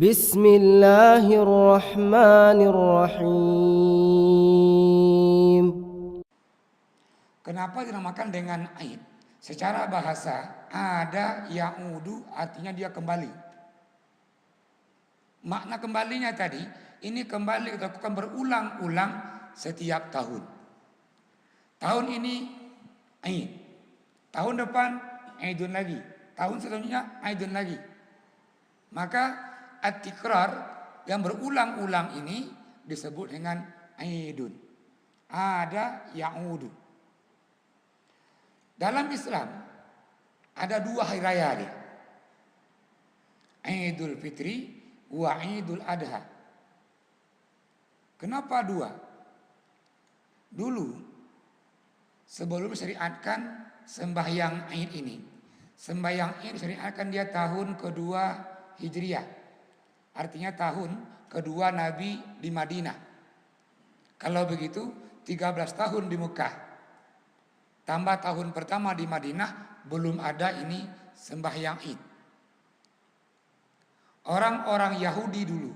Bismillahirrahmanirrahim. Kenapa dinamakan dengan Aid? Secara bahasa ada ya'udu, artinya dia kembali. Makna kembalinya tadi, ini kembali dilakukan berulang-ulang setiap tahun. Tahun ini Aid, tahun depan Aidun lagi, tahun selanjutnya Aidun lagi. Maka at-tikrar yang berulang-ulang ini disebut dengan Aidun. Ada ya'udu. Dalam Islam ada dua hari raya dia. Idul Fitri wa Idul Adha. Kenapa dua? Dulu sebelum syariatkan sembahyang Id ini, sembahyang Id syariatkan dia tahun kedua Hijriah. Artinya tahun kedua Nabi di Madinah. Kalau begitu 13 tahun di Mekah. Tambah tahun pertama di Madinah, belum ada ini sembahyang Id. Orang-orang Yahudi dulu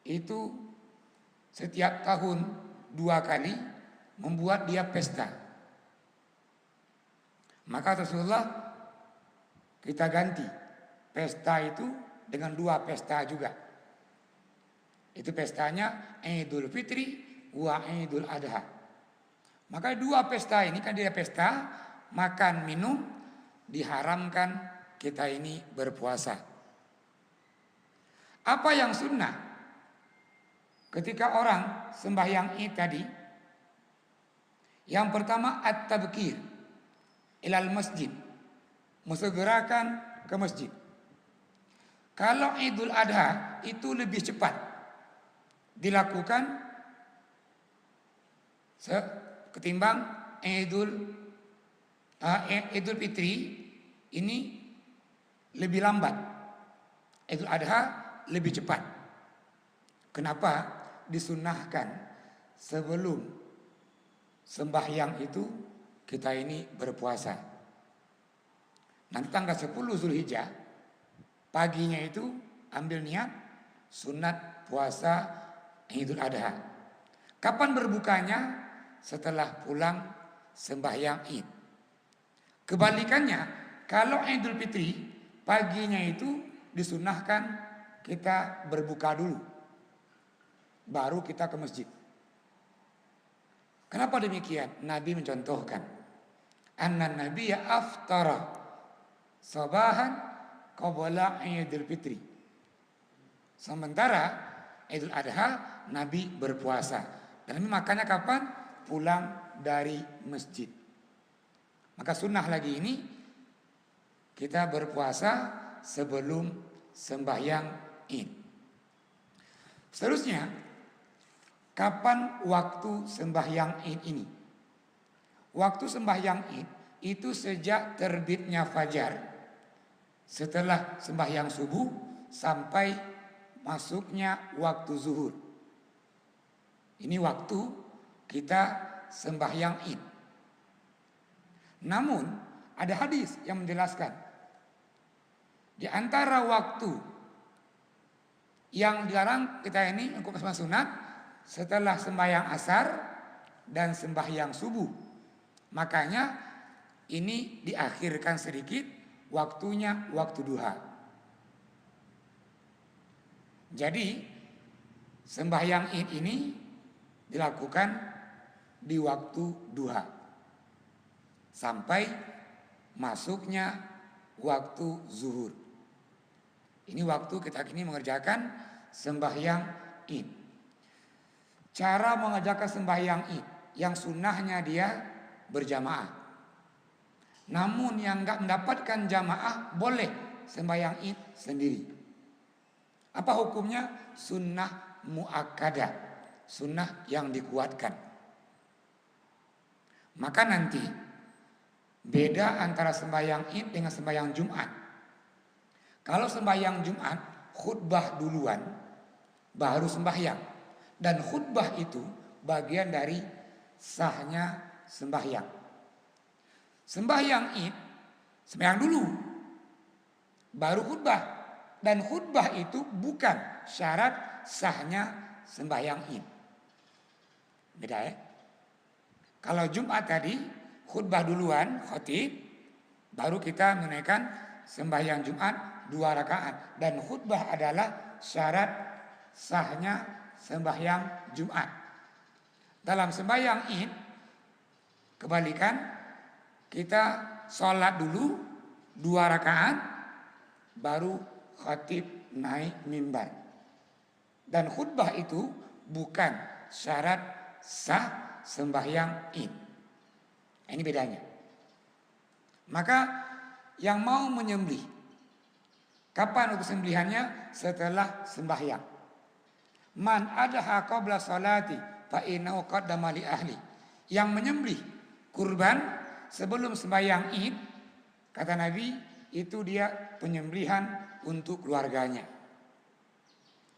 itu setiap tahun 2 kali membuat dia pesta. Maka Rasulullah kita ganti pesta itu dengan 2 pesta juga. Itu pestanya Idul Fitri wa Idul Adha. Maka 2 pesta ini kan dia pesta makan minum, diharamkan kita ini berpuasa. Apa yang sunnah? Ketika orang sembahyang Id tadi, yang pertama at-tabkir ilal masjid, mensegerakan ke masjid. Kalau Idul Adha itu lebih cepat dilakukan ketimbang Idul Fitri ini lebih lambat. Idul Adha lebih cepat. Kenapa? Disunnahkan sebelum sembahyang itu kita ini berpuasa. Nanti tanggal 10 Zulhijjah paginya itu ambil niat sunat puasa Idul Adha. Kapan berbukanya? Setelah pulang sembahyang Id. Kebalikannya, kalau Idul Fitri paginya itu disunahkan kita berbuka dulu, baru kita ke masjid. Kenapa demikian? Nabi mencontohkan, anna nabiyya aftara sabahan qabla Idul Fitri. Sementara Idul Adha Nabi berpuasa. Dan ini makanya kapan? Pulang dari masjid. Maka sunnah lagi ini kita berpuasa sebelum sembahyang Id. Seterusnya, kapan waktu sembahyang Id ini? Waktu sembahyang Id itu sejak terbitnya fajar, setelah sembahyang subuh sampai masuknya waktu zuhur. Ini waktu kita sembahyang Id. Namun ada hadis yang menjelaskan di antara waktu yang dilarang kita ini untuk sunat setelah sembahyang asar dan sembahyang subuh. Makanya ini diakhirkan sedikit waktunya waktu duha. Jadi sembahyang Id ini dilakukan di waktu duha sampai masuknya waktu zuhur. Ini waktu kita kini mengerjakan sembahyang Id. Cara mengerjakan sembahyang Id, yang sunnahnya dia berjamaah. Namun yang enggak mendapatkan jamaah boleh sembahyang Id sendiri. Apa hukumnya? Sunnah muakkadah, sunnah yang dikuatkan. Maka nanti beda antara sembahyang Id dengan sembahyang Jumat. Kalau sembahyang Jumat khutbah duluan baru sembahyang, dan khutbah itu bagian dari sahnya sembahyang. Sembahyang Id sembahyang dulu baru khutbah, Dan khutbah itu bukan syarat sahnya sembahyang Id. Beda ya. Kalau Jumat tadi khutbah duluan, khatib, baru kita menunaikan sembahyang Jumat 2 rakaat. Dan khutbah adalah syarat sahnya sembahyang Jumat. Dalam sembahyang Id, kebalikan, kita sholat dulu 2 rakaat, baru khatib naik mimbar. Dan khutbah itu bukan syarat sah sembahyang Id. Ini bedanya. Maka yang mau menyembelih, kapan untuk sembelihannya? Setelah sembahyang. Man adaha qabla salati fa innahu qaddama li ahli. Yang menyembelih kurban sebelum sembahyang Id, kata Nabi, itu dia penyembelihan untuk keluarganya,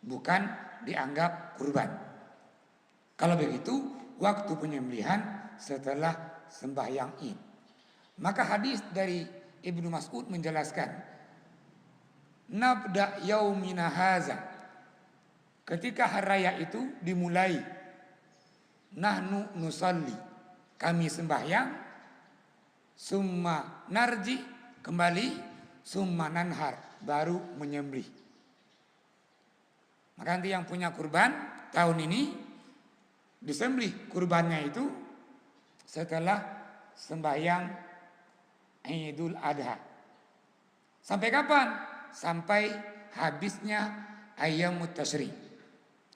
bukan dianggap kurban. Kalau begitu, waktu penyembelihan setelah sembahyang Id. Maka hadis dari Ibnu Mas'ud menjelaskan, nabda yaumina haza, ketika hari raya itu dimulai, nahnu nusalli, kami sembahyang, summa narji, kembali, summa nanhar, baru menyembelih. Maka nanti yang punya kurban tahun ini disembelih kurbannya itu setelah sembahyang Idul Adha. Sampai kapan? Sampai habisnya Ayyamut Tasyrik,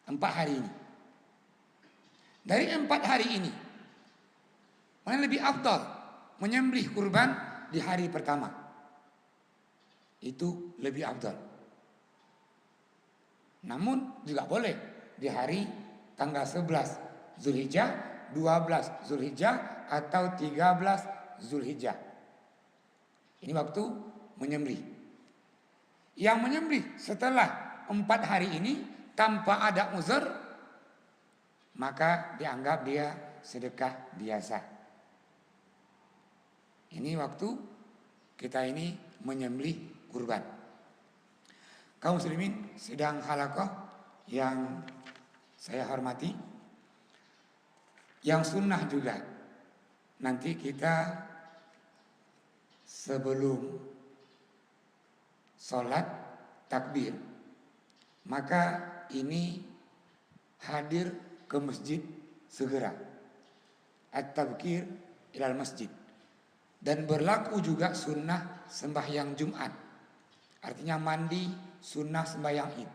4 hari ini. Dari 4 hari ini, mana lebih afdal menyembelih kurban di hari pertama? Itu lebih afdal. Namun juga boleh di hari tanggal 11 Zulhijjah, 12 Zulhijjah, atau 13 Zulhijjah. Ini waktu menyembelih. Yang menyembelih setelah 4 hari ini tanpa ada uzur, maka dianggap dia sedekah biasa. Ini waktu kita ini menyembelih kurban. Kaum muslimin sidang halaqah yang saya hormati, yang sunnah juga, nanti kita sebelum sholat takbir, maka ini hadir ke masjid segera, at-tabkir ilal masjid. Dan berlaku juga sunnah sembahyang Jumat, artinya mandi sunnah sembahyang Id.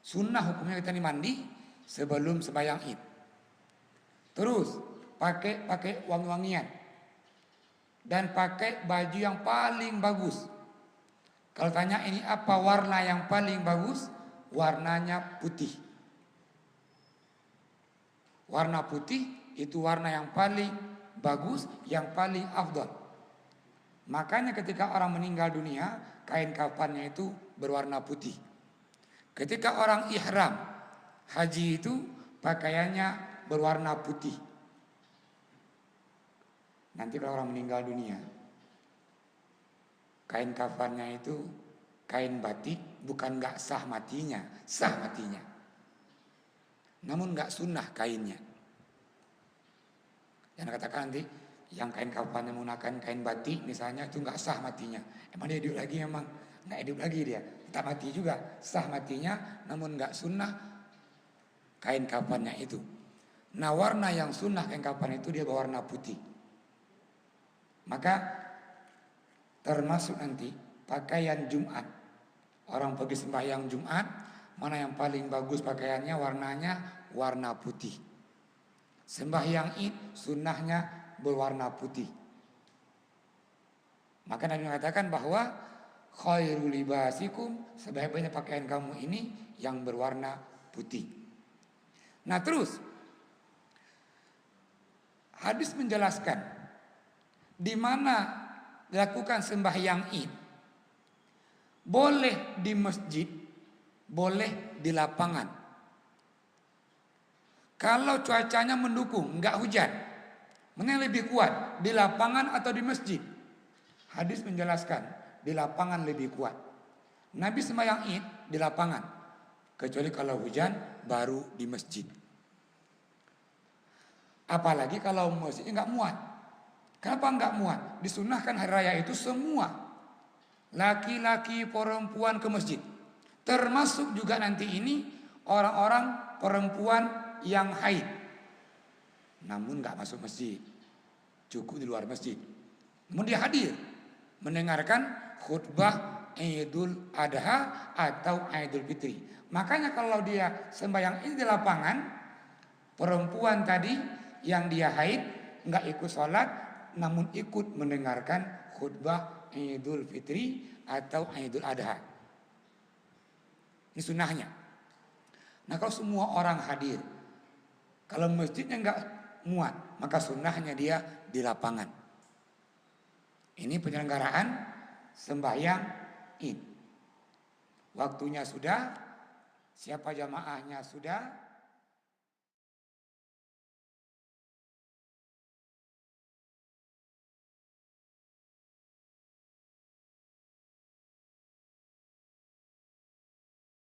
Sunnah hukumnya kita mandi sebelum sembahyang Id. Terus pakai wangi-wangian dan pakai baju yang paling bagus. Kalau tanya ini apa warna yang paling bagus, warnanya putih. Warna putih itu warna yang paling bagus, yang paling afdal. Makanya ketika orang meninggal dunia, kain kafannya itu berwarna putih. Ketika orang ihram haji itu pakaiannya berwarna putih. Nanti kalau orang meninggal dunia, kain kafannya itu kain batik, bukan gak sah matinya, sah matinya. Namun gak sunnah kainnya. Jangan katakan nanti yang kain kafannya menggunakan kain batik misalnya, itu gak sah matinya. Emang dia hidup lagi? Emang gak hidup lagi dia. Tak mati juga, sah matinya, namun gak sunnah kain kafannya itu. Nah, warna yang sunnah kain kafan itu dia berwarna putih. Maka termasuk nanti pakaian Jumat. Orang pergi sembahyang Jumat, mana yang paling bagus pakaiannya, warnanya warna putih. Sembahyang Id sunnahnya berwarna putih. Maka Nabi mengatakan bahwa khairul libasikum, sebaik-baiknya pakaian kamu ini yang berwarna putih. Nah, terus hadis menjelaskan di mana dilakukan sembahyang Id. Boleh di masjid, boleh di lapangan. Kalau cuacanya mendukung, enggak hujan, mana yang lebih kuat, di lapangan atau di masjid? Hadis menjelaskan di lapangan lebih kuat. Nabi sembahyang Id di lapangan, kecuali kalau hujan baru di masjid. Apalagi kalau masjidnya nggak muat. Kenapa nggak muat? Disunahkan hari raya itu semua laki-laki perempuan ke masjid. Termasuk juga nanti ini orang-orang perempuan yang haid. Namun nggak masuk masjid, cukup di luar masjid. Namun dia hadir mendengarkan khutbah Idul Adha atau Idul Fitri. Makanya kalau dia sembahyang ini di lapangan, perempuan tadi yang dia haid nggak ikut sholat, namun ikut mendengarkan khutbah Idul Fitri atau Idul Adha. Ini sunnahnya. Nah kalau semua orang hadir, kalau masjidnya nggak muat, maka sunnahnya dia di lapangan. Ini penyelenggaraan sembahyang Id. Waktunya sudah, siapa jamaahnya sudah.